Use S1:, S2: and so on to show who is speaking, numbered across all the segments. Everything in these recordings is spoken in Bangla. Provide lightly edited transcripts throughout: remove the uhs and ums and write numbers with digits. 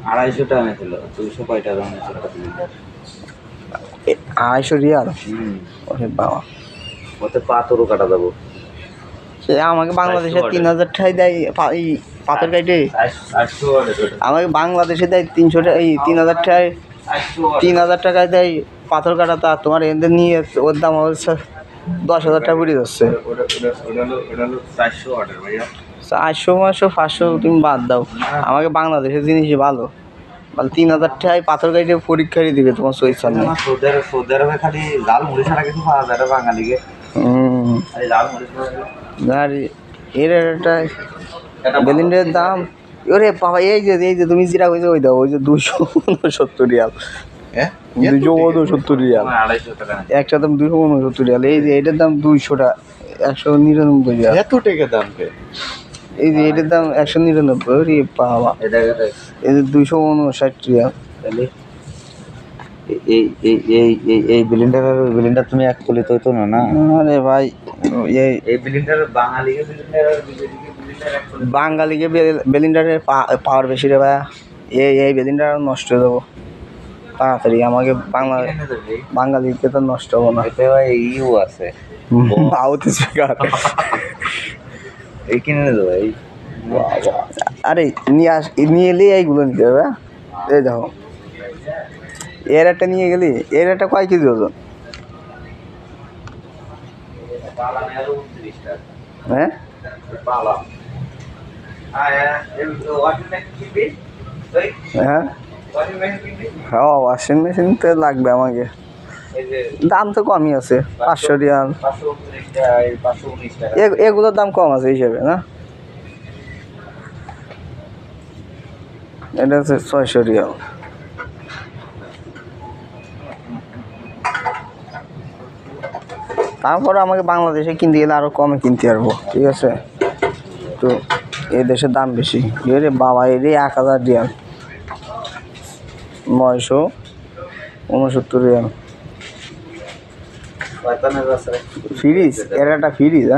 S1: 250 টাকা ছিল, 200 কয় টাকা নিয়েছিল একটা সিলিন্ডার?
S2: 250 রিয়াল। ওরে বাবা,
S1: ওতে পাথরও কাটা যাবো।
S2: সে আমাকে বাংলাদেশে 3000 টাকায় দেয় এই পাথর কাটে।
S1: 800
S2: আমাকে বাংলাদেশে দেয় 300 টাকা, এই 3000 টাকায় 3000 টাকায় দেয় পাথর কাটাতে। আর তোমার এদের নিয়ে ওর দাম হচ্ছে 10,000 টাকা পড়ে যাচ্ছে।
S1: ওটা 400 অর্ডার ভাইয়া।
S2: 400 500 তুমি বাদ দাও, আমাকে বাংলাদেশের জিনিসই ভালো। 3000 টাকায় পাথর কাটে পরীক্ষারই দিবে তোমার চয়েস নেই।
S1: সৌদি আরবে খালি লাল মরিচ ছাড়া কিছু পাওয়া যায় না বাঙালিকে। লাল মরিচ
S2: আর এর একটা বেলিন্ডের দাম, ওরে বাবা, এই যে তুমি যেটা কইছো ওই দাও, ওই যে 269 রিয়াল। 269 রিয়াল
S1: 250 টাকা।
S2: একটা দাম 269 রিয়াল। এই যে এটার দাম 200 টাকা, 199 রিয়াল।
S1: এত টাকা দাম কে?
S2: এই যে এটার দাম 199। রে বাবা, এই যে 259 রিয়াল।
S1: তাহলে এই বিলিন্ডার তুমি এক কলি তো না না।
S2: আরে ভাই,
S1: এই বিলিন্ডার বাঙালিকে
S2: বাঙালিকে বেলিন্ডারের পাওয়ার বেশি রে ভাই। এই বেলিন্ডার নষ্ট হয়ে যাবো তাড়াতাড়ি। আমাকে বাঙালিকে তো নষ্ট হবো না।
S1: এতে ভাই ইউ আছে,
S2: আউট স্পিকার।
S1: এই কিনে নেবো ভাই।
S2: আরে নিয়ে এলে এইগুলো নিতে হবে। এই দেখো, এর একটা নিয়ে গেলি, এর একটা কয় কেজি ওজন? হ্যাঁ, হ্যাঁ, হ্যাঁ, ওয়াশিং মেশিন তো লাগবে আমাকে। দাম তো কমই আছে, 500 রিয়াল। এগুলোর দাম কম আছে হিসেবে না? এটা হচ্ছে 600 রিয়াল। তারপরে আমাকে বাংলাদেশে কিনতে গেলে আরও কমে কিনতে পারবো, ঠিক আছে? তো এই দেশের দাম বেশি। এরে বাবা, এর 1000 রিয়াল, 969 রিয়াল। ফ্রিজ, এর একটা ফ্রিজ।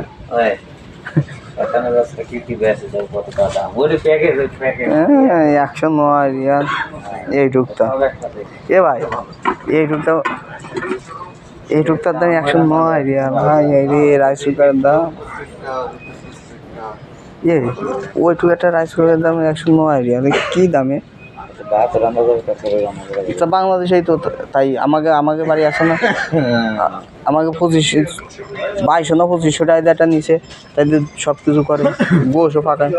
S2: হ্যাঁ, 109 রিয়াল এইটুকটা। এ ভাই, এইটুকটার দাম 109 রিয়াল। ভাই রে, রাইস কুকারের দাম, ওইটুকু একটা রাইস কুকারের দাম 109 রিয়াল। কি দামে? বাংলাদেশেই তো তাই। আমাকে বাড়ি আসে না, আমাকে 2200 না 2500 টাকা একটা নিচে, তাই সব কিছু করে, গোশও ফাঁকায়।